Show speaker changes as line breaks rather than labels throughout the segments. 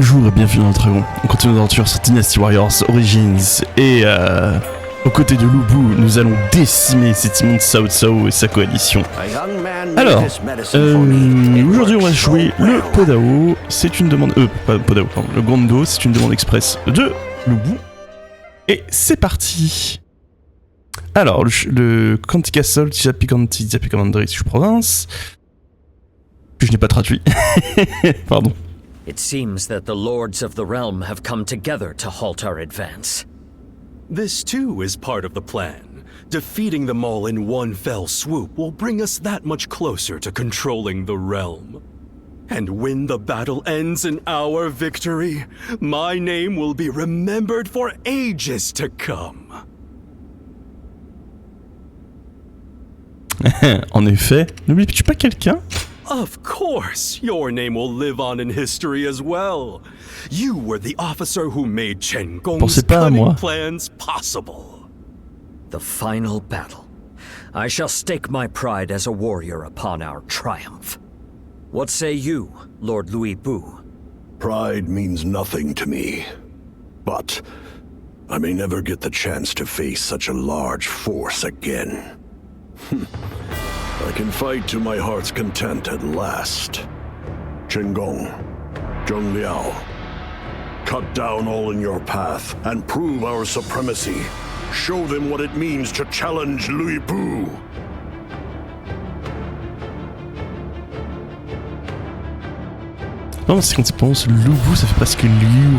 Bonjour et bienvenue dans le Dragon. On continue nos aventures sur Dynasty Warriors Origins et aux côtés de Lu Bu, nous allons décimer cet immonde Cao Cao et sa coalition. Alors, aujourd'hui on va jouer le Podao, c'est une demande... pas Podao, pardon, le Gondo, c'est une demande express de Lu Bu. Et c'est parti. Alors, le County Castle, Tijapi County, Tijapi Commandery, je province... que je n'ai pas traduit. Pardon.
It seems that the lords of the realm have come together to halt our advance.
This too is part of the plan. Defeating them all in one fell swoop will bring us that much closer to controlling the realm. And when the battle ends in our victory, my name will be remembered for ages to come.
En effet, n'oublies-tu pas quelqu'un?
Of course, your name will live on in history as well. You were the officer who made Chen Gong's cunning plans possible.
The final battle. I shall stake my pride as a warrior upon our triumph. What say you, Lord Louis Bu?
Pride means nothing to me. But I may never get the chance to face such a large force again. I can fight to my heart's content at last. Chen Gong, Zheng Liao, cut down all in your path and prove our supremacy. Show them what it means to challenge Louis Bu.
Non, c'est quand il pense Lu Bu, ça fait presque Liu.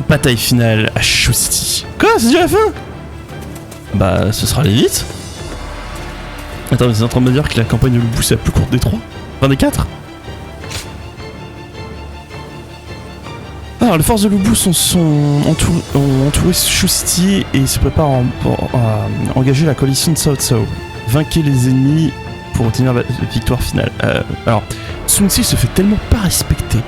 Bataille finale à Shu City. Quoi, c'est déjà la fin? Bah, ce sera aller vite. Attends, vous êtes en train de me dire que la campagne de Lu Bu c'est la plus courte des trois? Enfin, des quatre? Alors, les forces de Lu Bu ont entouré Shu City et se préparent à engager la coalition de Cao Cao. Vainquez les ennemis pour obtenir la victoire finale. Alors, Sun Tzu se fait tellement pas respecter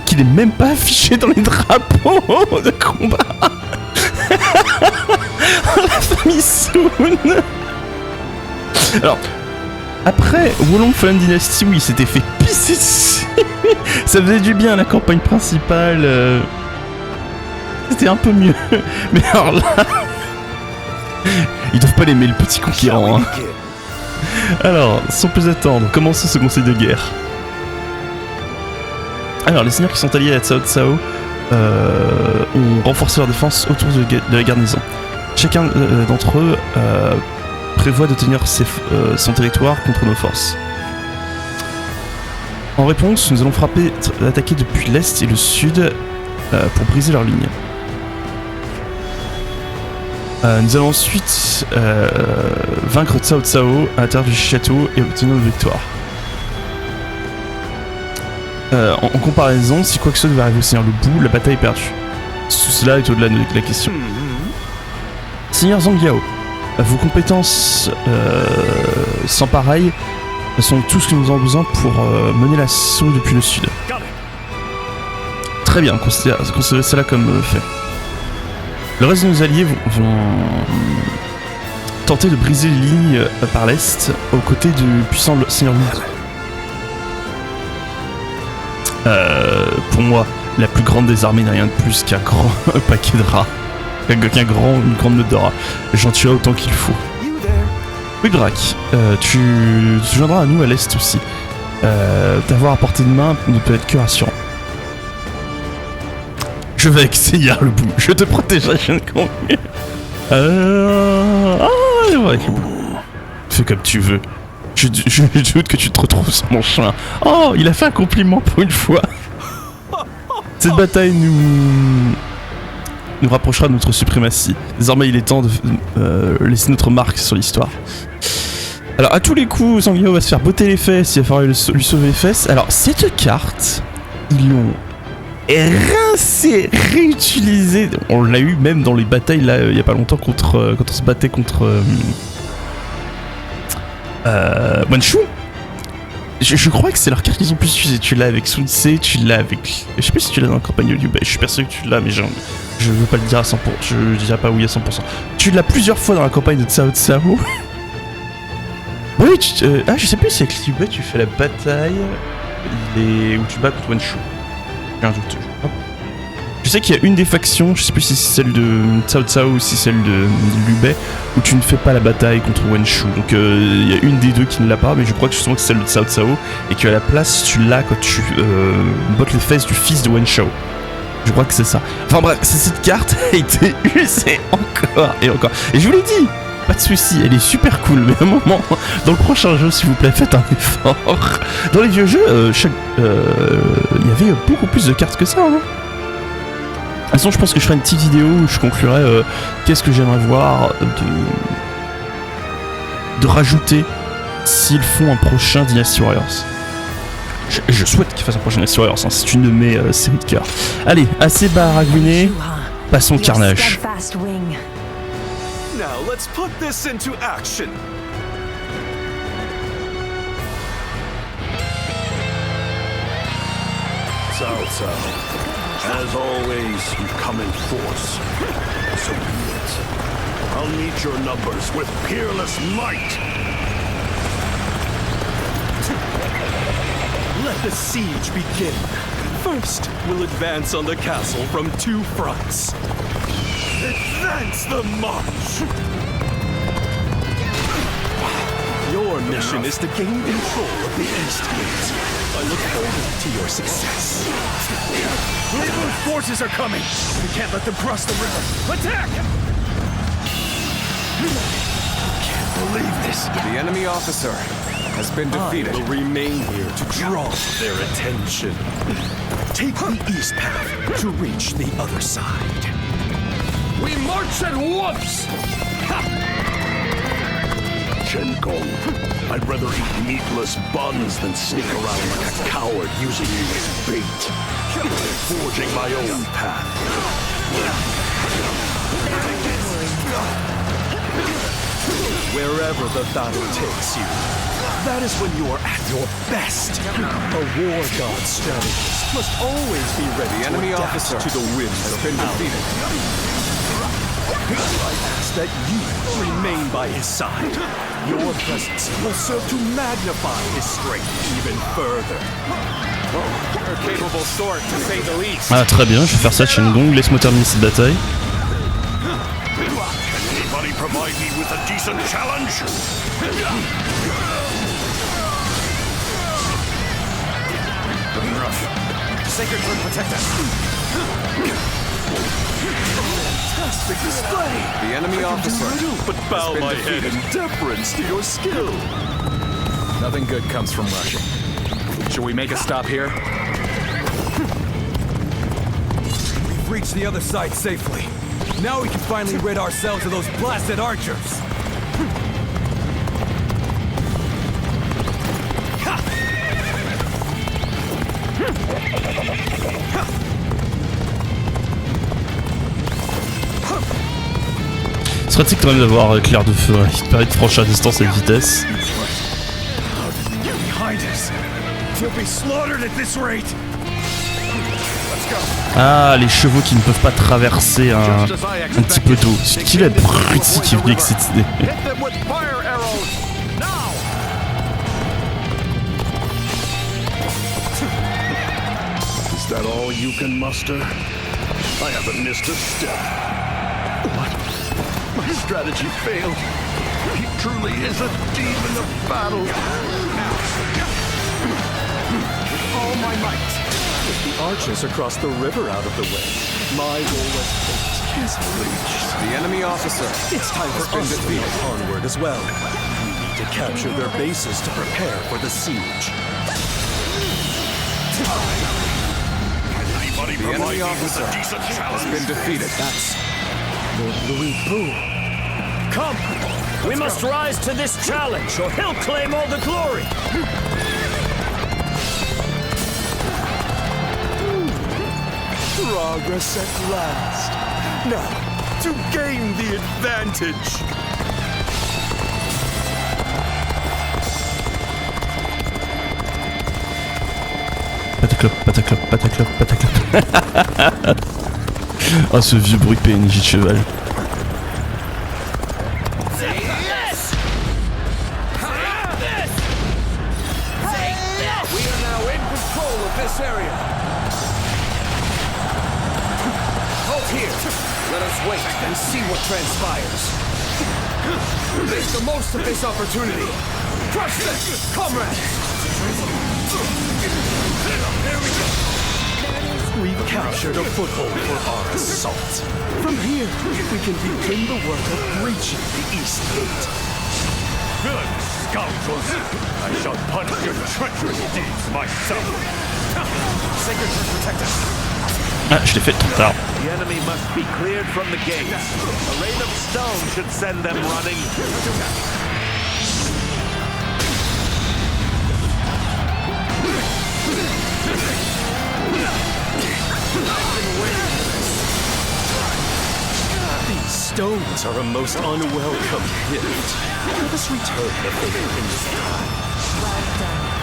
qu'il est même pas affiché dans les drapeaux de combat. La famille Sun. Alors, après Wolong Fallen Dynasty, oui, il s'était fait pisser dessus. Ça faisait du bien, la campagne principale. C'était un peu mieux. Mais alors là, ils doivent pas l'aimer, le petit conquérant. Hein. Alors, sans plus attendre, commençons ce conseil de guerre. Alors, les seigneurs qui sont alliés à Cao Cao ont renforcé leur défense autour de la garnison. Chacun d'entre eux prévoit de tenir son territoire contre nos forces. En réponse, nous allons attaquer depuis l'est et le sud pour briser leur ligne. Nous allons ensuite vaincre Cao Cao à l'intérieur du château et obtenir une victoire. En comparaison, si quoi que ce soit devait arriver au Seigneur Lu Bu, la bataille est perdue. Cela est au-delà de la question. Seigneur Zhang Liao, vos compétences sans pareil sont tout ce que nous avons besoin pour mener l'assaut depuis le sud. Très bien, considérez cela comme fait. Le reste de nos alliés vont tenter de briser les lignes par l'est aux côtés du puissant Seigneur Lu Bu. Pour moi, la plus grande des armées n'a rien de plus qu'un grand paquet de rats. Une grande meute de rats. J'en tuerai autant qu'il faut. Oui, Drac, tu te joindras à nous à l'est aussi. T'avoir à portée de main ne peut être que rassurant. Je vais avec Seigneur Lu Bu, je te protégerai, je ne compte plus. Ouais. Fais comme tu veux. Je doute que tu te retrouves sur mon chemin. Oh, il a fait un compliment pour une fois. Cette bataille nous rapprochera de notre suprématie. Désormais, il est temps de laisser notre marque sur l'histoire. Alors, à tous les coups, Zhang Liao va se faire botter les fesses, il va falloir lui sauver les fesses. Alors, cette carte, ils l'ont rincée, réutilisée. On l'a eu même dans les batailles, là, il y a pas longtemps, quand on se battait contre... Manchu. Je crois que c'est leur carte qu'ils ont pu utiliser. Tu l'as avec Sun Tzu, tu l'as avec... Je sais pas si tu l'as dans la campagne de Liu. Je suis persuadé que tu l'as, mais je veux pas le dire à 100%. Je dirais pas oui à 100%. Tu l'as plusieurs fois dans la campagne de Cao Cao. Bon, Oui, je sais plus si avec Liu Bei tu fais la bataille où tu bats contre Wenshu. J'ai un doute. Je sais qu'il y a une des factions, je sais plus si c'est celle de Cao Cao ou si c'est celle de Liu Bei, où tu ne fais pas la bataille contre Wenshu. Donc il y a une des deux qui ne l'a pas, mais je crois que justement que c'est celle de Cao Cao, et qu'à la place tu l'as quand tu bottes les fesses du fils de Wen Shao. Je crois que c'est ça. Enfin bref, cette carte a été usée encore et encore. Et je vous l'ai dit, pas de soucis, elle est super cool, mais à un moment, dans le prochain jeu, s'il vous plaît, faites un effort. Dans les vieux jeux, il y avait beaucoup plus de cartes que ça, hein. De toute façon, je pense que je ferai une petite vidéo où je conclurai qu'est-ce que j'aimerais voir de rajouter s'ils font un prochain Dynasty Warriors. Je souhaite qu'ils fassent un prochain Dynasty Warriors, hein, c'est une de mes séries de cœur. Allez, assez baragouiné, passons au carnage.
Now let's put this into action.
Cao Cao. As always, you come in force. So be it. I'll meet your numbers with peerless might.
Let the siege begin. First, we'll advance on the castle from 2 fronts. Advance the march! Your mission is to gain control of the East Gate. I look forward to your success.
Legion forces are coming! We can't let them cross the river! Attack!
Can't believe this.
The enemy officer has been defeated.
I will remain here to draw their attention. Take the east path to reach the other side.
We march at once!
Chen Gong, I'd rather eat meatless buns than sneak around like a coward using you as bait. Forging my own path.
Wherever the battle takes you, that is when you are at your best. A war god strategist must always be ready
The enemy
to adapt
officer
to the winds
has
of
been
power.
defeated.
I ask that you remain by his side. Your presence will serve to magnify his strength even further.
You're a capable sort, to say the least.
Ah très bien, je vais faire ça Chen Gong, laisse-moi terminer cette bataille.
Can anybody provide me with a decent challenge?
Sacred Twin, protect us.
Fantastic display!
The enemy officer
But bow
been
my head
defeated.
in deference to your skill.
Nothing good comes from rushing. Should we make a stop here? We've reached the other side safely. Now we can finally rid ourselves of those blasted archers.
Ce serait pratique quand même d'avoir éclair de feu, hein, qui te permet de franchir la distance avec vitesse. Ah, les chevaux qui ne peuvent pas traverser un petit peu d'eau. C'est qui l'abruti qui est venu avec cette idée?
Is that all you can muster? I haven't missed a step. What? My strategy failed. He truly is a demon of battle.
With all my might. With the archers across the river out of the way, my goal as fate is reached.
The enemy officer.
It's time for us to move onward as well. We need to capture their bases to prepare for the siege.
Anybody
The
provide
enemy
me with
officer
a decent
has
challenge?
been defeated.
That's Lord Louis Boo.
Come! We must rise to this challenge, or he'll claim all the glory!
Progress at last. Now, to gain the advantage.
Pataclop, pataclop, pataclop, pataclop. Oh, ce vieux bruit PNJ de cheval.
this area. Halt here. Let us wait and see what transpires. Make the most of this opportunity. Crush them, comrades. There we go.
We've captured a foothold for our assault.
From here, we can begin the work of breaching the East Gate.
Villains, scoundrels! I shall punish your treacherous deeds myself!
Sacred Earth, protect us.
Ah, je l'ai fait trop tard.
The enemy must be cleared from the gates. A rain of stone should send them running.
These stones are a most unwelcome gift. Let us return the favor in this time.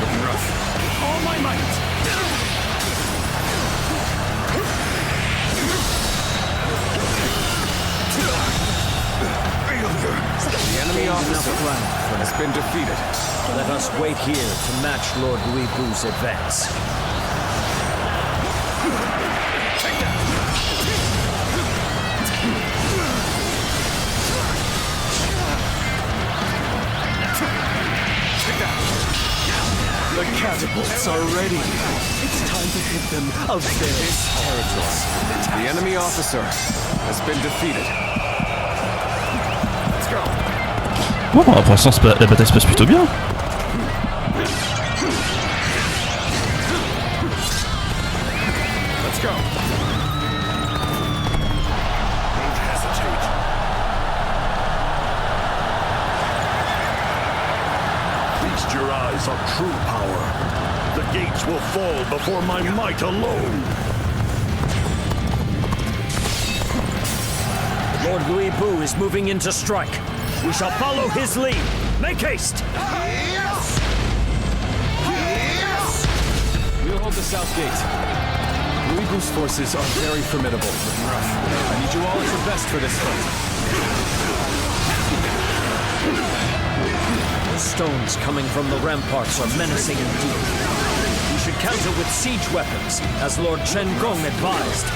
Looking rough. All my might!
The enemy officer has been defeated.
Let us wait here to match Lord Luibu's advance.
The catapults are ready. It's time to hit them of their territory.
The enemy officer has been defeated. Let's go.
Bon, pour l'instant, la bataille se passe plutôt bien.
Let's go.
Don't hesitate. Feast your eyes on true power. The gates will fall before my might alone.
Lord Luibu is moving in to strike. We shall follow his lead. Make haste!
We'll hold the south gate. Luibu's forces are very formidable. I need you all at your best for this fight.
The stones coming from the ramparts are menacing indeed. We should counter with siege weapons, as Lord Chen Gong advised.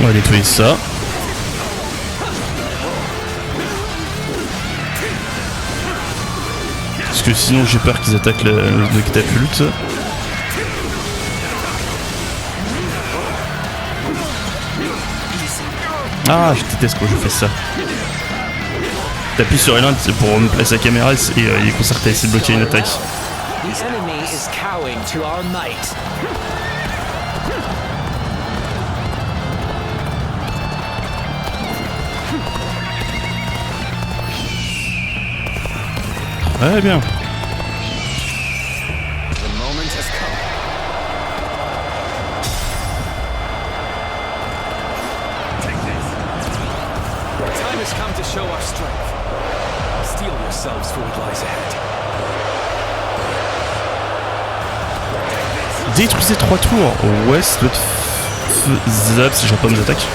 On va nettoyer ça. Parce que sinon j'ai peur qu'ils attaquent le catapulte. Ah, je déteste quand je fais ça. T'appuies sur L1 pour me placer la caméra et il est concerté à essayer de bloquer une attaque.
The enemy is cowing to our might.
Très bien.
The moment has come. Time has come to show our strength. Steel yourselves for what lies ahead.
Détruisez 3 tours. Ouais, ça doit être faisable si je pas mes attaques.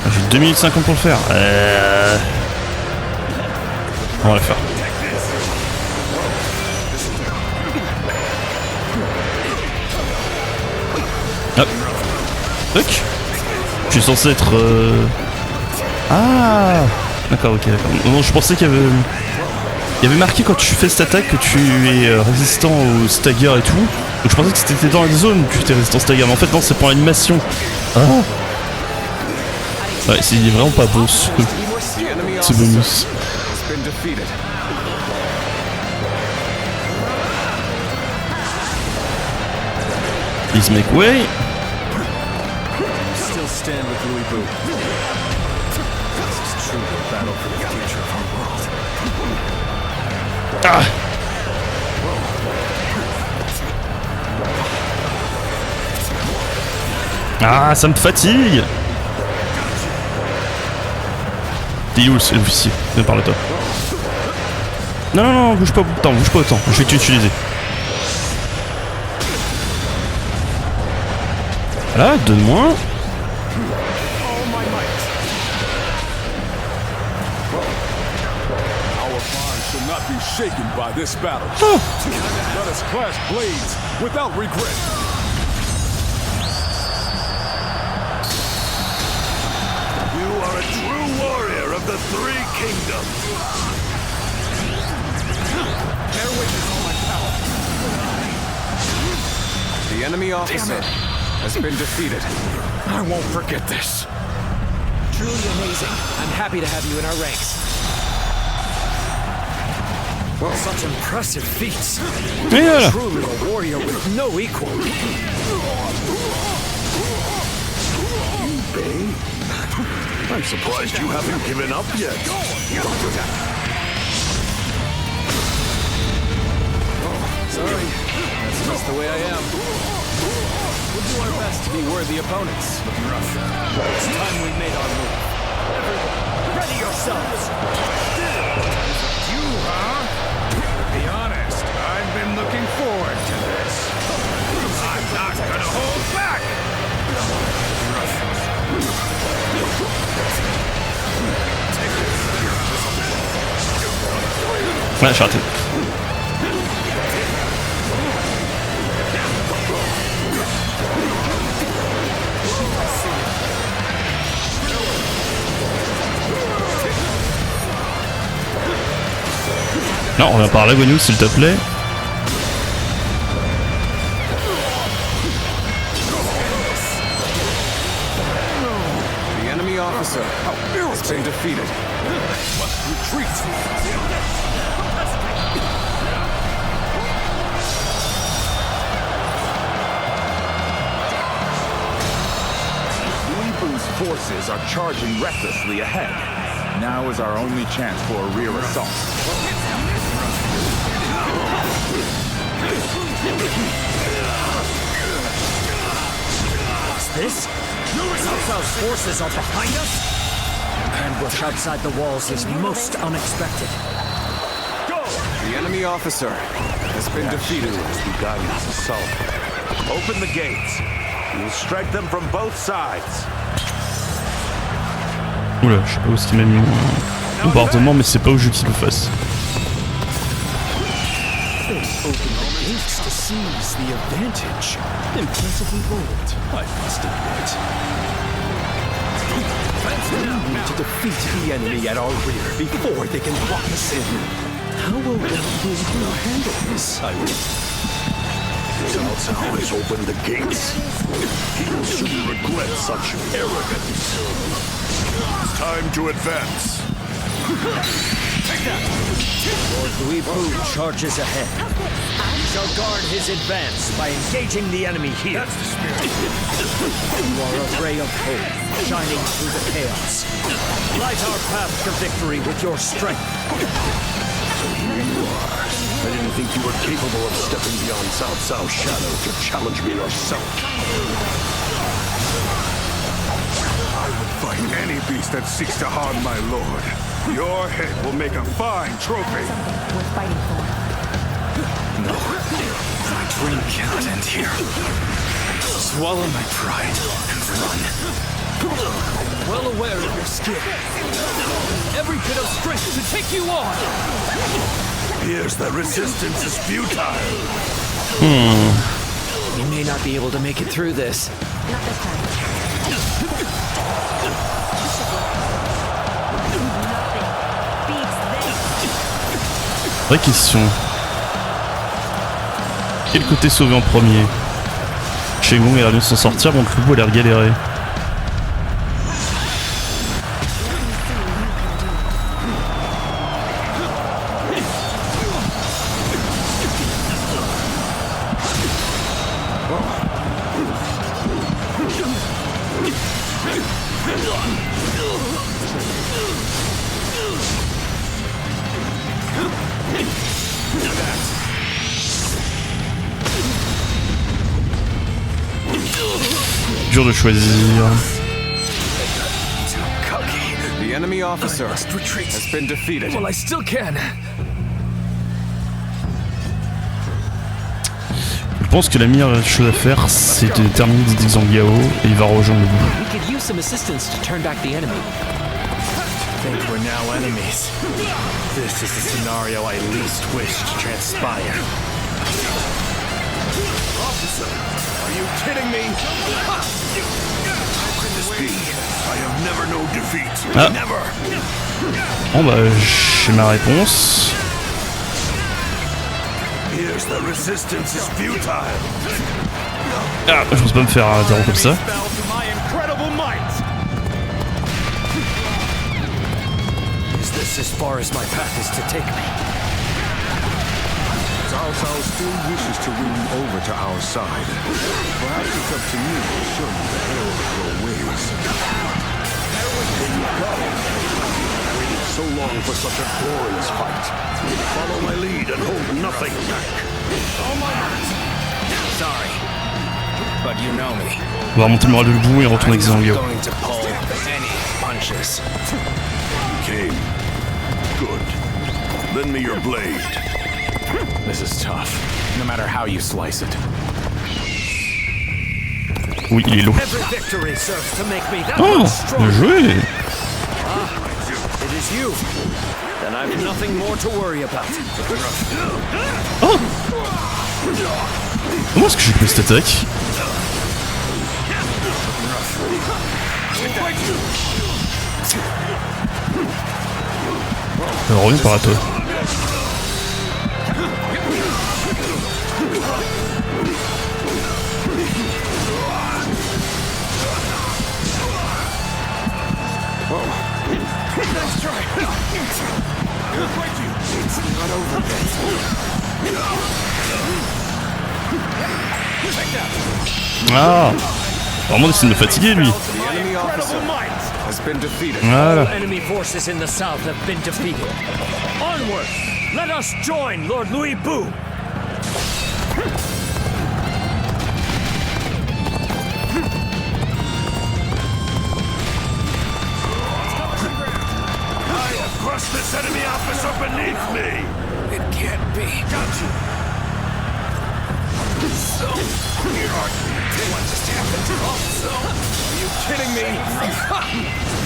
J'ai 2 minutes 50 pour le faire. On va le faire. Hop. Toc. Je suis censé être... Ah. D'accord, ok, d'accord. Non, je pensais qu'il y avait... Il y avait marqué quand tu fais cette attaque que tu es résistant au stagger et tout. Donc je pensais que c'était dans la zone que tu étais résistant au stagger. Mais en fait non, c'est pour l'animation. Ah. Ouais, c'est vraiment pas beau ce bonus. Please make way.
Still stand with Luibu. This is truly a battle for the future of our world.
Ah. Ah, ça me fatigue. Il est où l'officier? Viens par là toi. Non, non, non, bouge pas autant, bouge pas autant. Je vais t'utiliser. Voilà, donne-moi.
Shaken by this battle. Let us clash blades without regret.
You are a true warrior of the Three Kingdoms.
Bear witness to my power. The enemy officer has been defeated. I won't forget this.
Truly amazing. I'm happy to have you in our ranks.
Well, such impressive feats.
Et voilà.
Truly a warrior with no equal.
Bane? I'm surprised you haven't given up yet.
Sorry, that's just the way I am. We'll do our best to be worthy opponents. It's time we made our move. Everyone, ready yourselves!
You, huh? To be honest, I've been looking forward to this. I'm not gonna hold back!
Ouais, j'ai raté. Non, on vient par là, Gonu, s'il te plaît.
The enemy officer has been defeated.
Lubu's forces are charging recklessly ahead. Now is our only chance for a rear assault.
What's this? Cao Cao's forces are behind us? Ambush outside the walls is most unexpected.
The enemy officer has been defeated.
The guidance assault. Open the gates. We'll strike them from both sides.
Oula, je sais pas où est-ce qu'il m'a mis mon bombardement, mais c'est pas où je veux qu'il le fasse.
To seize the advantage. Impressively bold, I must admit. We need to defeat the enemy at our rear before they can block us in. How will we handle this? I will.
Cao Cao has opened the gates. He will soon regret such arrogance. It's time to advance.
Lord Louis Bu charges ahead. He shall guard his advance by engaging the enemy here. That's the spirit. You are a ray of hope, shining through the chaos. Light our path to victory with your strength.
So here you are. I didn't think you were capable of stepping beyond Cao Cao's shadow to challenge me yourself.
I would fight any beast that seeks to harm my lord. Your head will make a fine trophy.
Worth fighting for.
No, my dream cannot end here. Swallow my pride and run. Well aware of your skill. Every bit of strength to take you on.
Here's the resistance is futile.
We may not be able to make it through this.
Not this time.
Vraie question. Quel côté sauver en premier? Shengon a l'air de s'en sortir, donc Lu Bu a l'air galéré. Dur de choisir.
Too cocky. The enemy officer has been defeated.
Well, I still can.
Je pense que la meilleure chose à faire, c'est de terminer Didi Zhang Liao et il va rejoindre le bout.
We could use some assistance to turn back the enemy.
I think we're now enemies. This is the scenario I least wish to transpire. Officer, are you kidding me?
How could this be? I have never known defeat.
Ah.
Never.
Bon bah j'ai ma réponse.
Here's the resistance is futile.
Ah, je pense pas me faire interrompre comme ça.
Fell to my incredible might.
Is this as far as my path is to take me?
Cao Cao still wishes to win you over to our side. Perhaps it's up to me to show you the error of your ways.
There you go. I waited so long for such a glorious fight. Follow my lead and hold nothing back.
Sorry, but you know me.
On va remonter le moral de le bout et retourner avec Zhang Liao.
Going to pull any punches.
Came. Good. Lend me your blade.
This is tough, no matter how you slice it.
Oui, il est lourd.
Every victory serves to make me that
Oh,
much
bien
stronger.
joué.
It is you. Then I've nothing more to worry about.
Oh. Comment est-ce que j'ai coupé cette attaque? Alors, reviens par à toi.
Nice try. It's not over yet.
Ah, vraiment décidé de me fatiguer lui.
The enemy officer has been defeated.
Voilà.
All enemy forces in the south have been defeated. Onward! Let us join Lord Louis Bu!
I have crushed this enemy officer beneath me.
It can't be.
Got you.
So, what just happened? So, are you kidding me?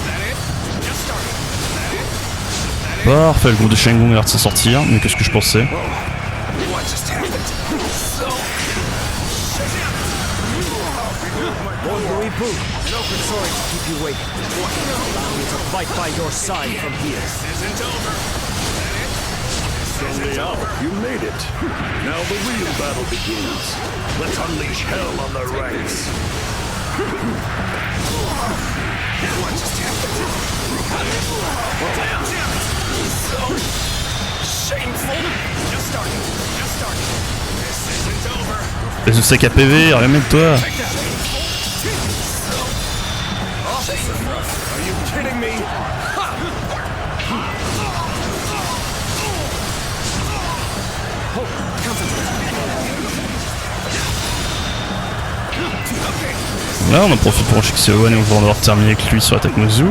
That it? Just started.
Parfait, le groupe de Shengong a l'air de s'en sortir, mais qu'est-ce que je pensais?
What just happened? So,
Lord Louis Bu, an open sorry to keep you waiting. Allow me to fight by your side from here.
isn't over.
Zhang Liao, you made it. Now the real battle begins. Let's unleash hell on the ranks.
What just happened? Damn it! So shameful. Just starting. Just starting. This isn't over.
Laisse le sac à PV, rien de toi.
Are you kidding me?
Là, on en profite pour enchaîner Xiaowan et on va en avoir terminé avec lui sur l'attaque Mozu.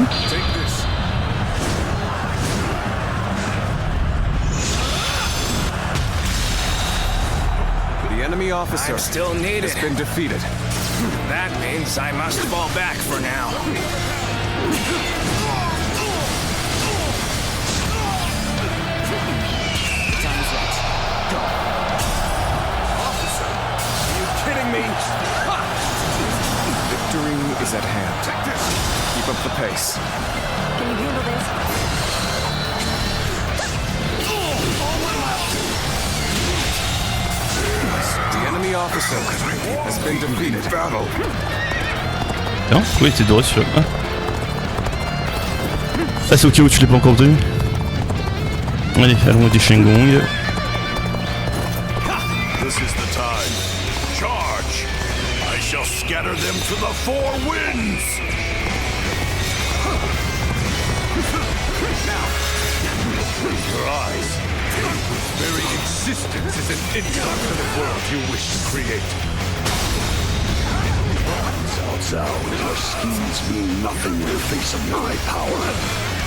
The enemy officer still needed. Has been defeated. That means I must fall back for now. Officer, are you kidding me? Victory is at hand. Keep up the pace.
Can you handle this?
The enemy officer has been defeated. Battle.
Non, pourquoi il était doré sur... Ah, ah c'est au cas où tu l'as pas encore obtenu. Allez, allons des Shenggong.
This is the time. Charge! I shall scatter them to the four winds!
Your eyes. Whose very existence is an insult to the world you wish to create.
Cao Cao, your schemes mean nothing in the face of my power.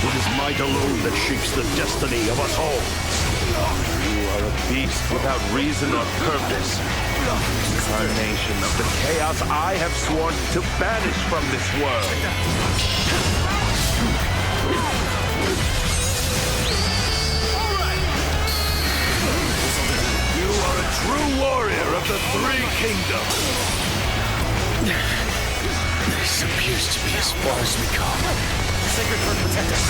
It is might alone that shapes the destiny of us all.
You are a beast without reason or purpose. Incarnation of the chaos I have sworn to banish from this world.
You are a true warrior of the Three Kingdoms.
This appears to be as far as we come.
Sacred Earth protect us.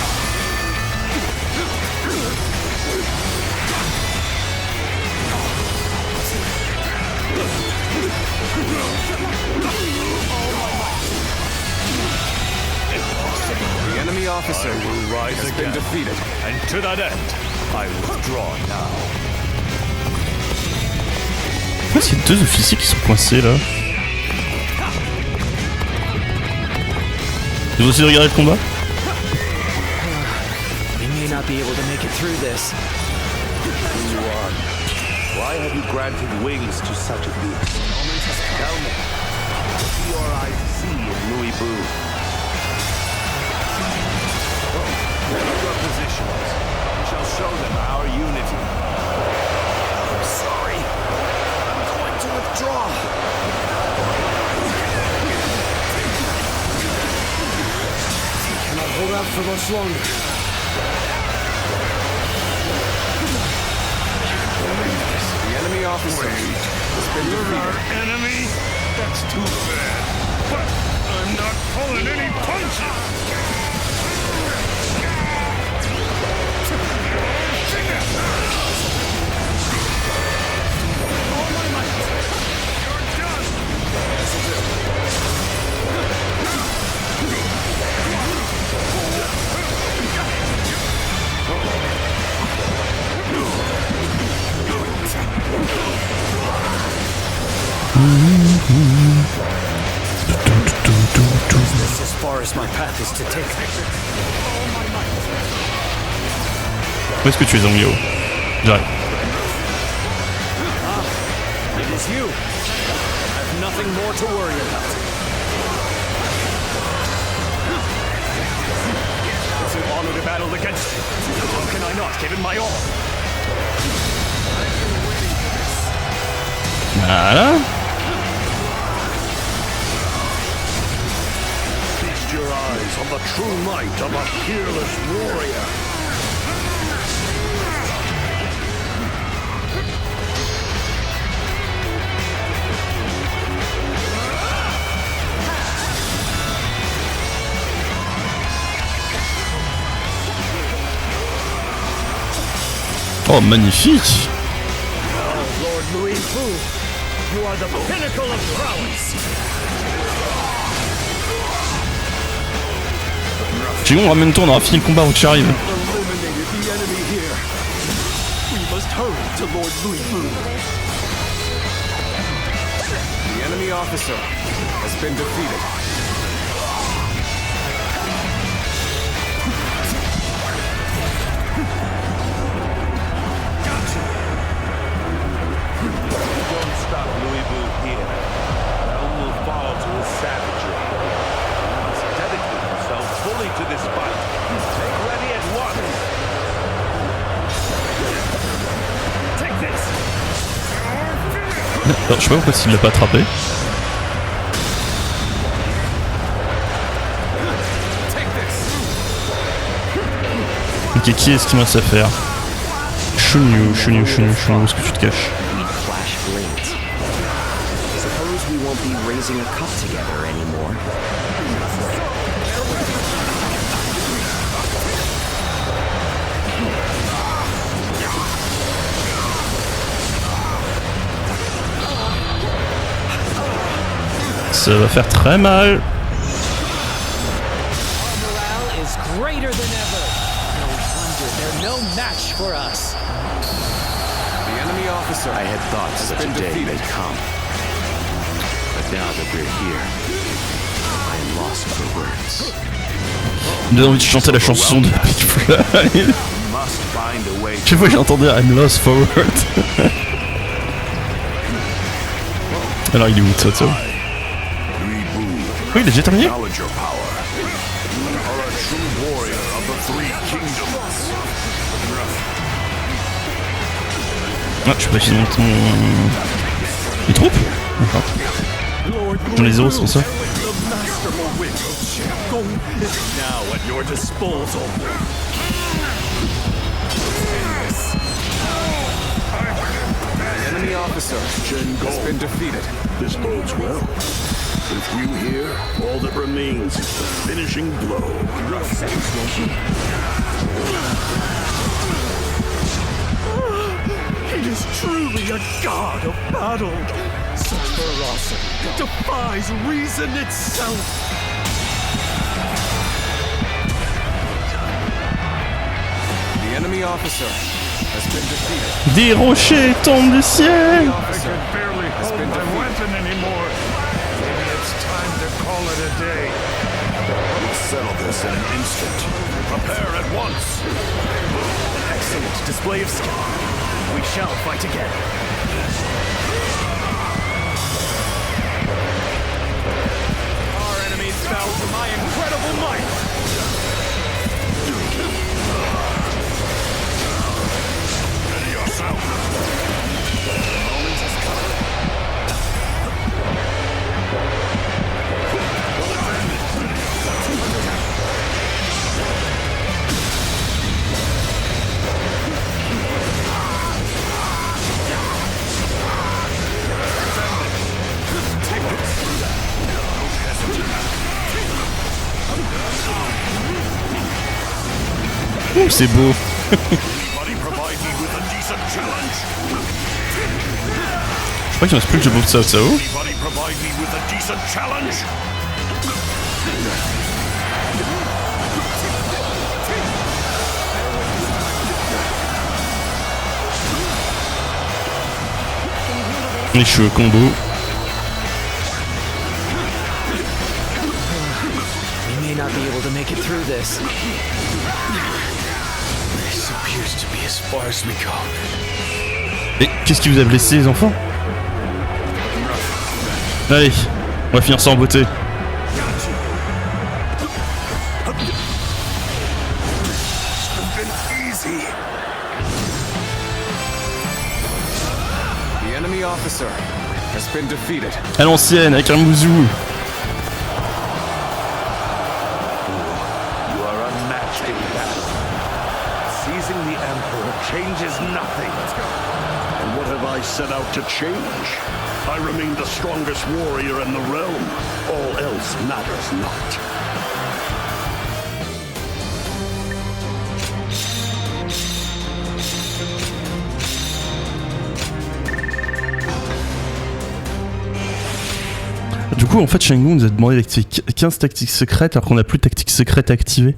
The enemy officer
will rise
has
again.
been defeated.
And to that end, I withdraw now.
Pourquoi c'est deux officiers qui sont coincés là? Ils ont aussi regardé le combat?
We may not be able to make it through this.
You are. Why have you granted wings to such a beast? Tell me. What do your eyes see in Louis Boo?
Take your positions. We shall show them our unity.
I'm sorry. I'm going to withdraw.
Cannot hold out for much longer. The enemy officer has been
You're our
defeated.
enemy? That's too bad. But I'm not pulling any punches.
This as far as my path is to take.
Où est-ce que tu es, Zanguio? J'arrive.
It is you. I have nothing more to worry about.
It's an honor to battle against you. How can I not give it my all?
Voilà.
Feast your eyes on the true might of a fearless warrior.
Oh, magnifique!
Lord Louis Fu, you are the pinnacle of prowess.
Chigon, ramène-toi, on aura fini le combat avant que tu arrives.
Eliminated the enemy here. We must hurry to Lord Louis Fu. The enemy officer has been defeated.
Don't stop Louis Boo here. Realm will fall to his savagery. You must dedicate yourself fully to this fight. Make ready at once.
Take this.
Alors, je sais pas pourquoi s'il l'a pas attrapé. Ok, qui est-ce qui me reste à faire? Shunyu, où est-ce que tu te caches?
Flash blades. Suppose we won't be raising a cup together anymore.
Ça va faire très mal.
Morale is greater than ever. No wonder they're no match for us.
The enemy officer
I had thought
has
such
been
a day
defeated.
would come. But now that we're here, I am lost for words.
J'ai envie de chanter la chanson de Pink Floyd.
Must find a way.
Chaque fois que j'entendais I'm lost for words. Alors il est où Tsotso? Oui, il est déjà terminé?
Acknowledge your power. You are a true true warrior of the three kingdoms.
Ah, je sais pas si dans ton... Les troupes? D'accord. Dans les zéros, c'est ça?
The masterful wit of Shengon is now at your disposal.
Enemy officer has been defeated.
This bodes well. With you here, all that remains is the finishing blow.
He is truly a god of battle. Such ferocity defies reason itself.
The enemy officer has been defeated.
Des rochers tombent du ciel!
I can barely hold my weapon anymore. Maybe it's time to call it a day.
We'll settle this in an instant. Prepare at once.
Excellent display of skill. We shall fight again.
Our enemies fell to my incredible might.
Ready yourself. The moment has come.
Ouh, c'est beau!
Anybody provide me with a decent challenge?
Je crois qu'il reste plus que je bouffe ça.
Anybody provide me with a decent challenge?
Les cheveux combo.
We may not be able to make it through this.
This appears to be as far as we go.
Et qu'est-ce qui vous a blessé, les enfants? Allez, on va finir ça en beauté.
The enemy officer has been defeated.
À l'ancienne, avec un mouzou.
You are unmatched in battle. Seizing the Emperor changes nothing.
And what have I set out to change? I remain the strongest warrior in the realm. All else matters not.
Du coup, en fait, Shengon nous a demandé d'activer 15 tactiques secrètes alors qu'on n'a plus de tactiques secrètes activées.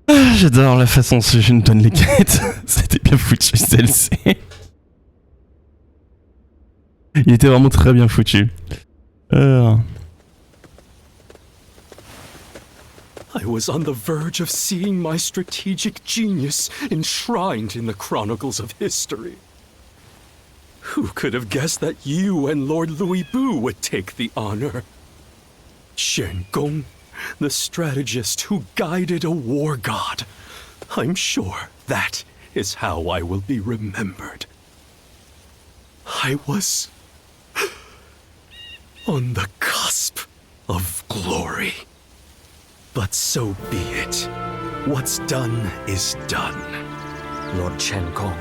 Ah, j'adore la façon dont ce jeu nous donne les quêtes. C'était bien foutu, celle-ci. Il était vraiment très bien foutu.
I was on the verge of seeing my strategic genius enshrined in the chronicles of history. Who could have guessed that you and Lord Louis Bu would take the honor? Shengon, the strategist who guided a war god. I'm sure that is how I will be remembered. I was on the cusp of glory. But so be it. What's done is done.
Lord Chen Gong.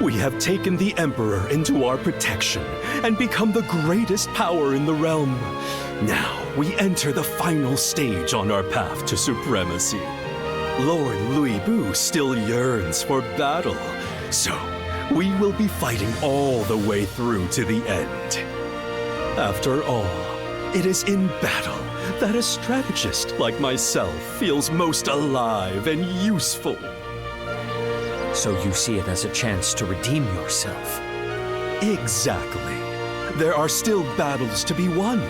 We have taken the Emperor into our protection and become the greatest power in the realm. Now we enter the final stage on our path to supremacy. Lord Louis Bu still yearns for battle, so we will be fighting all the way through to the end. After all, it is in battle that a strategist like myself feels most alive and useful.
So you see it as a chance to redeem yourself?
Exactly. There are still battles to be won,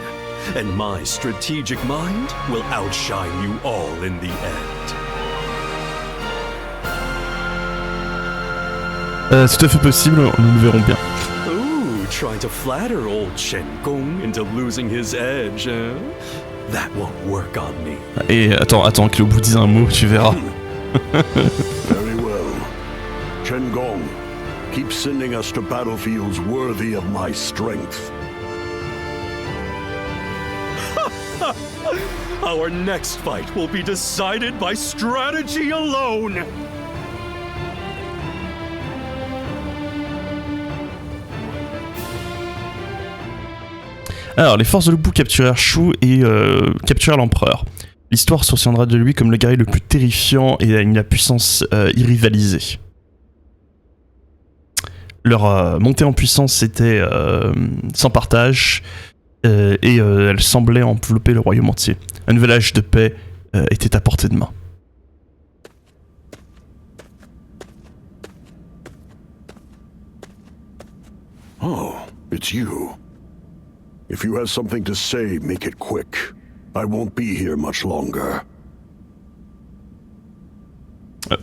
and my strategic mind will outshine you all in the end.
Tout à fait possible, nous le verrons bien.
Ooh, trying to flatter old Shen Gong into losing his edge, eh? That won't work on me.
Et attends que le bout dise un mot, tu verras.
Very well. Chen Gong, keep sending us to battlefields worthy of my strength.
Our next fight will be decided by strategy alone!
Alors, les forces de Lu Bu capturèrent Shu et capturèrent l'empereur. L'histoire se souviendra de lui comme le guerrier le plus terrifiant et à une puissance irrivalisée. Leur montée en puissance était sans partage et elle semblait envelopper le royaume entier. Un nouvel âge de paix était à portée de main.
Oh, it's you. If you have something to say, make it quick. I won't be here much longer.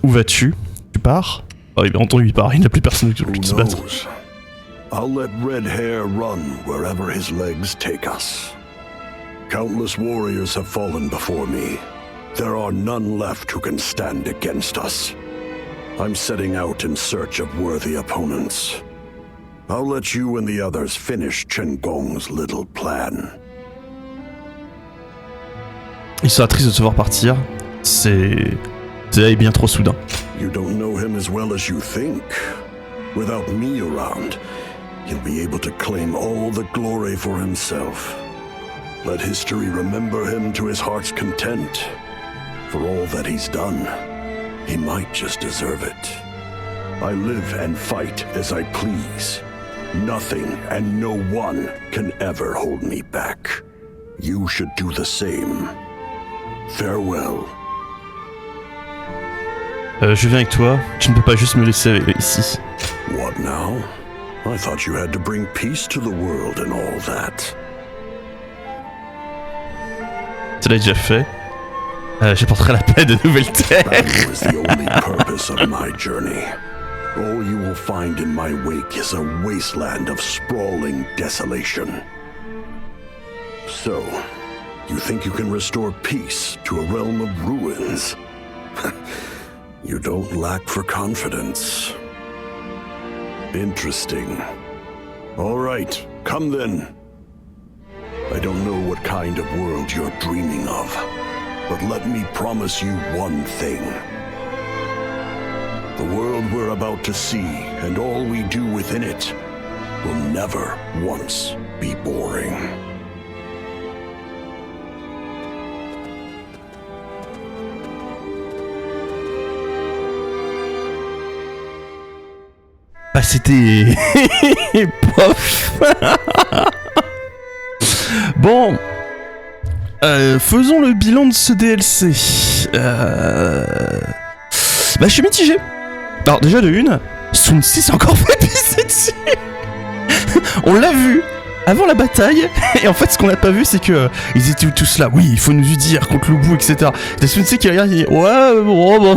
Où vas-tu? Tu pars? Oh, bien entendu, il part. Il n'y a plus personne qui se battre.
I'll let Red Hair run wherever his legs take us. Countless warriors have fallen before me. There are none left who can stand against us. I'm setting out in search of worthy opponents. I'll let you and the others finish Chen Gong's little plan.
Il sera triste de se voir partir. C'est bien trop soudain.
You don't know him as well as you think. Without me around, he'll be able to claim all the glory for himself. Let history remember him to his heart's content. For all that he's done, he might just deserve it. I live and fight as I please. Nothing and no one can ever hold me back. You should do the same. Farewell.
Je viens avec toi. Tu ne peux pas juste me laisser ici.
What now? I thought you had to bring peace to the world and all that.
Tu l'as déjà fait. J'apporterai la paix de nouvelles terres.
That was the only purpose of my journey. All you will find in my wake is a wasteland of sprawling desolation. So, you think you can restore peace to a realm of ruins? You don't lack for confidence. Interesting. All right, come then. I don't know what kind of world you're dreaming of, but let me promise you one thing. The world we're about to see, and all we do within it, will never once be boring.
Ah, c'était... Pof. Bon, faisons le bilan de ce DLC. Bah, je suis mitigé. Alors, déjà, de une, Sun Tzu s'est encore fait pisser dessus. On l'a vu avant la bataille, et en fait, ce qu'on n'a pas vu, c'est que ils étaient tous là. Oui, il faut nous dire contre Lu Bu, etc. Et Sun Tzu qui regarde, il dit ouais, bon, bah,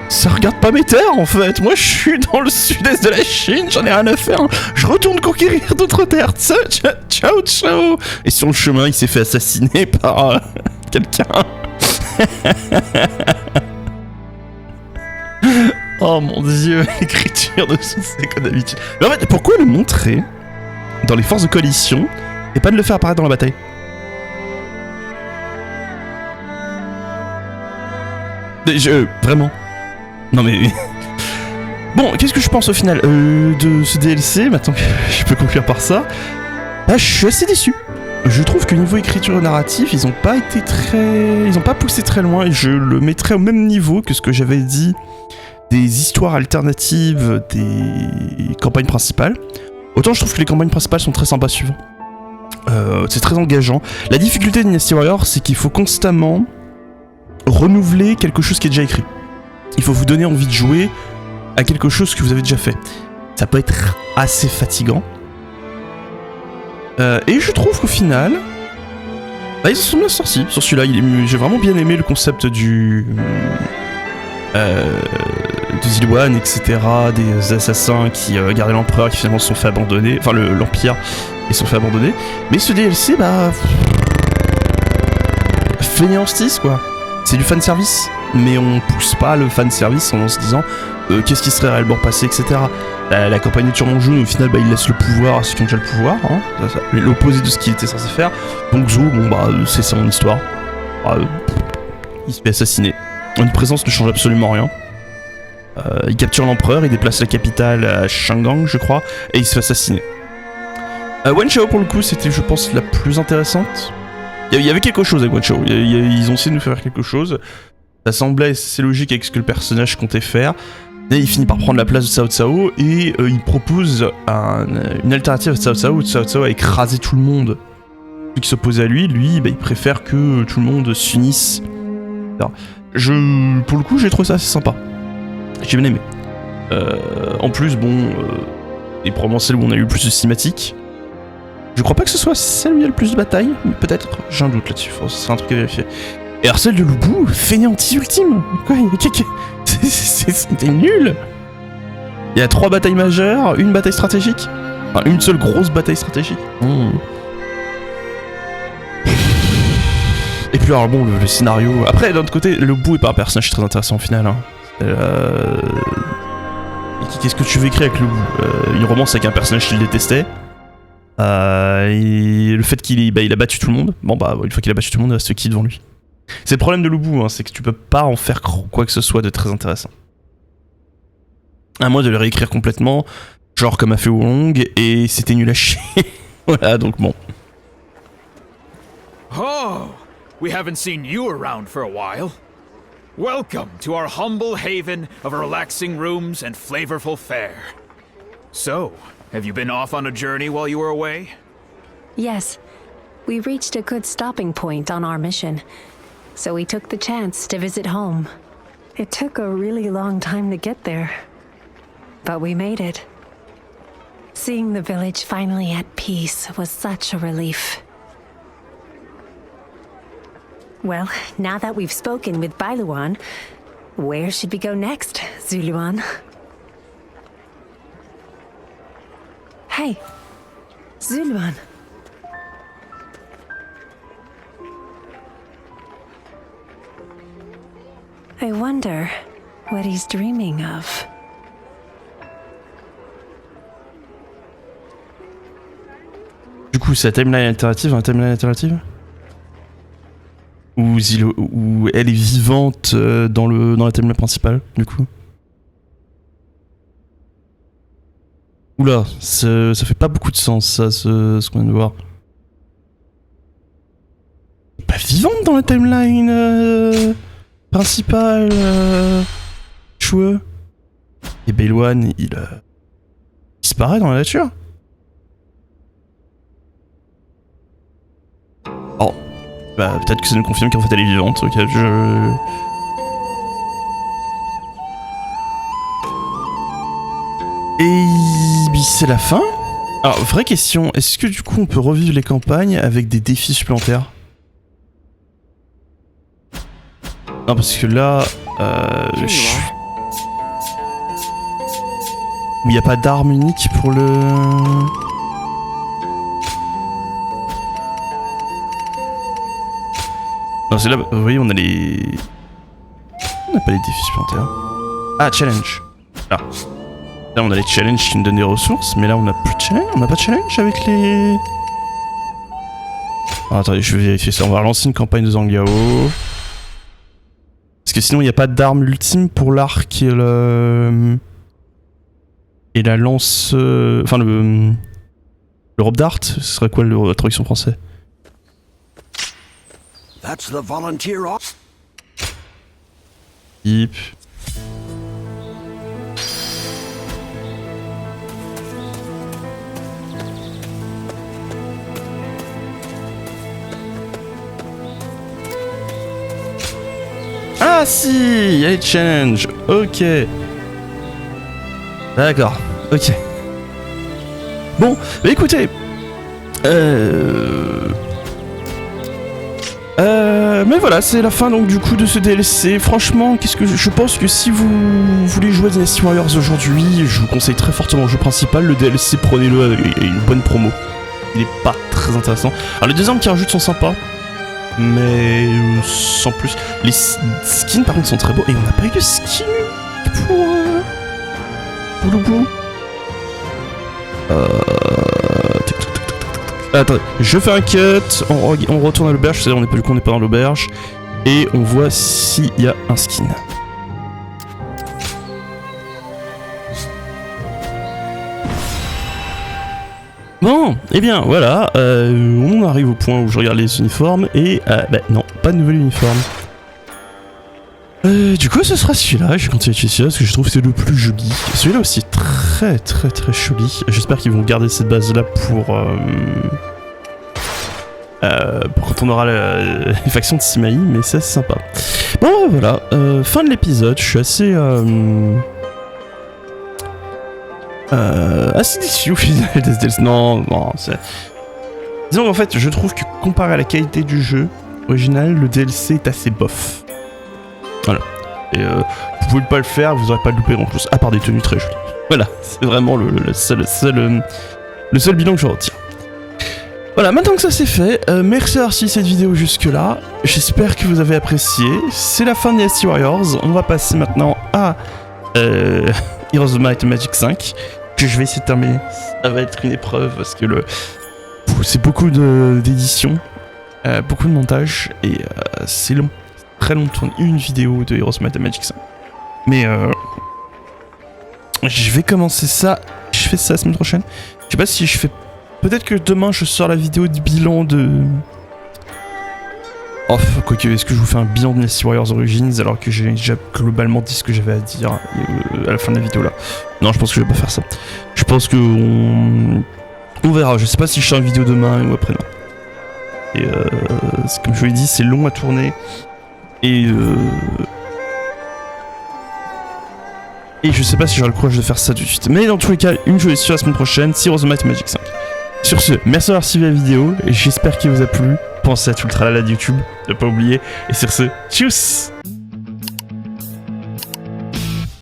ça regarde pas mes terres en fait. Moi, je suis dans le sud-est de la Chine, j'en ai rien à faire. Je retourne conquérir d'autres terres. Ciao, ciao. Et sur le chemin, il s'est fait assassiner par quelqu'un. Oh mon dieu, l'écriture de Sun Tzu comme d'habitude. Mais en fait, pourquoi le montrer dans les forces de coalition et pas de le faire apparaître dans la bataille? Vraiment. Non mais... Bon, qu'est-ce que je pense au final de ce DLC, maintenant que je peux conclure par ça? Ah, je suis assez déçu. Je trouve que niveau écriture narrative, ils ont pas été très... Ils ont pas poussé très loin et je le mettrais au même niveau que ce que j'avais dit des histoires alternatives des campagnes principales. Autant je trouve que les campagnes principales sont très sympas à suivre. C'est très engageant. La difficulté de Dynasty Warriors, c'est qu'il faut constamment renouveler quelque chose qui est déjà écrit. Il faut vous donner envie de jouer à quelque chose que vous avez déjà fait. Ça peut être assez fatigant. Et je trouve qu'au final, bah, ils se sont bien sortis sur celui-là. J'ai vraiment bien aimé le concept du... de Zilwan, etc. Des assassins qui gardaient l'empereur qui finalement se sont fait abandonner. Enfin, l'empire, ils se sont fait abandonner. Mais ce DLC, bah... fainéantise quoi. C'est du fanservice, mais on pousse pas le fanservice en se disant qu'est-ce qui serait réellement passé, etc. La campagne de Turban Jaune, au final, bah, il laisse le pouvoir à ceux qui ont déjà le pouvoir, hein, l'opposé de ce qu'il était censé faire. Donc Zo, bon bah c'est son histoire. Il se fait assassiner. Une présence ne change absolument rien. Il capture l'empereur, il déplace la capitale à Shangang, je crois, et il se fait assassiner. Wen Chao, pour le coup, c'était, je pense, la plus intéressante. Il y avait quelque chose avec Wen Chao. Ils ont essayé de nous faire quelque chose. Ça semblait assez logique avec ce que le personnage comptait faire. Et il finit par prendre la place de Cao Cao et il propose une alternative à Cao Cao où Cao Cao a écrasé tout le monde. Ceux qui s'opposaient à lui, bah, il préfère que tout le monde s'unisse. Alors, pour le coup, j'ai trouvé ça assez sympa. J'ai bien aimé. En plus, bon, et probablement celle où on a eu le plus de cinématiques. Je crois pas que ce soit celle où il y a le plus de batailles, mais peut-être, j'ai un doute là-dessus, c'est un truc à vérifier. Et alors celle de Lu Bu, fainéantise ultime. Quoi, c'était nul. Il y a 3 batailles majeures, une bataille stratégique. Enfin, une seule grosse bataille stratégique. Et puis alors bon, le scénario... Après, d'un autre côté, Lu Bu est pas un personnage très intéressant au final. Hein. Qu'est-ce que tu veux écrire avec Lu Bu? Une romance avec un personnage qu'il détestait. Et le fait qu'il a battu tout le monde. Bon bah, une fois qu'il a battu tout le monde, il reste qui devant lui? C'est le problème de Lu Bu, hein, c'est que tu peux pas en faire quoi que ce soit de très intéressant. À moins de le réécrire complètement, genre comme a fait Wulong, et c'était nul à chier. Voilà, donc bon.
Oh, we haven't seen you around for a while. Welcome to our humble haven of relaxing rooms and flavorful fare. So, have you been off on a journey while you were away?
Yes. We reached a good stopping point on our mission, so we took the chance to visit home. It took a really long time to get there, but we made it. Seeing the village finally at peace was such a relief. Well, now that we've spoken with Bailuan, where should we go next, Zuluan? Hey, Zuluan. I wonder what he's dreaming of.
Du coup, c'est la timeline alternative, une timeline alternative où elle est vivante dans la timeline principale, du coup. Oula, ça fait pas beaucoup de sens, ça, ce qu'on vient de voir. Pas vivante dans la timeline principale, choueux. Et Bailuan, il disparaît dans la nature. Oh, bah peut-être que ça nous confirme qu'en fait elle est vivante, ok, Et c'est la fin. Alors, vraie question, est-ce que du coup on peut revivre les campagnes avec des défis supplémentaires? Non, parce que là... il n'y a pas d'arme unique pour le... Non, c'est là, vous voyez, on a les... On n'a pas les défis supplémentaires. Ah, challenge. Là. Là, on a les challenges qui nous donnent des ressources, mais là, on n'a plus de challenge. On n'a pas de challenge avec les... Ah, attendez, je vais vérifier ça. On va relancer une campagne de Zhang Liao. Parce que sinon, il n'y a pas d'arme ultime pour l'arc et le... Et la lance... Enfin, le robe d'art, ce serait quoi la traduction française?
That's the volunteer.
Hip. Ah si, il y a les challenges. Ok. D'accord. Ok. Bon, bah écoutez. Mais voilà, c'est la fin donc du coup de ce DLC. Franchement, qu'est-ce que je pense que si vous voulez jouer à Dynasty Warriors aujourd'hui, je vous conseille très fortement le jeu principal. Le DLC, prenez-le avec une bonne promo. Il est pas très intéressant. Alors les deux armes qui rajoutent sont sympas. mais sans plus. Les skins par contre sont très beaux et on n'a pas eu de skin pour le bout. Attendez, je fais un cut, on retourne à l'auberge, c'est-à-dire on n'est pas du coup on n'est pas dans l'auberge, et on voit s'il y a un skin. Bon, et bien voilà, on arrive au point où je regarde les uniformes et bah non, pas de nouvel uniforme. Du coup ce sera celui-là, je vais continuer avec celui-là parce que je trouve que c'est le plus joli. Celui-là aussi est très très très joli. J'espère qu'ils vont garder cette base-là pour quand on aura les factions de Simaï, mais ça c'est sympa. Bon voilà, fin de l'épisode, je suis assez déçu au final de ce DLC. Non, c'est... Disons qu'en fait, je trouve que comparé à la qualité du jeu original, le DLC est assez bof. Voilà. Et vous pouvez pas le faire, vous aurez pas loupé grand chose, à part des tenues très jolies. Voilà, c'est vraiment le seul bilan que je retire. Voilà, maintenant que ça c'est fait, merci d'avoir suivi cette vidéo jusque là. J'espère que vous avez apprécié. C'est la fin de Dynasty Warriors. On va passer maintenant à Heroes of Might and Magic 5. Que je vais essayer de terminer. Ça va être une épreuve parce que c'est beaucoup d'édition, beaucoup de montage et c'est long. Très long de tourner une vidéo de Heroes of Might and Magic 5. Mais je vais commencer ça. Je fais ça la semaine prochaine. Je sais pas si je fais. Peut-être que demain je sors la vidéo de bilan de. Oh, quoique, est-ce que je vous fais un bilan de Dynasty Warriors Origins alors que j'ai déjà globalement dit ce que j'avais à dire à la fin de la vidéo là? Non, je pense que je vais pas faire ça. Je pense que on verra. Je sais pas si je sors une vidéo demain ou après-demain. Et comme je vous l'ai dit, c'est long à tourner. Et je sais pas si j'aurai le courage de faire ça tout de suite. Mais dans tous les cas, une chose est sûre, la semaine prochaine, c'est Heroes of Might and Magic 5. Sur ce, merci d'avoir suivi la vidéo, et j'espère qu'il vous a plu. Pensez à tout le tralala de YouTube, ne pas oublier. Et sur ce, tchuss!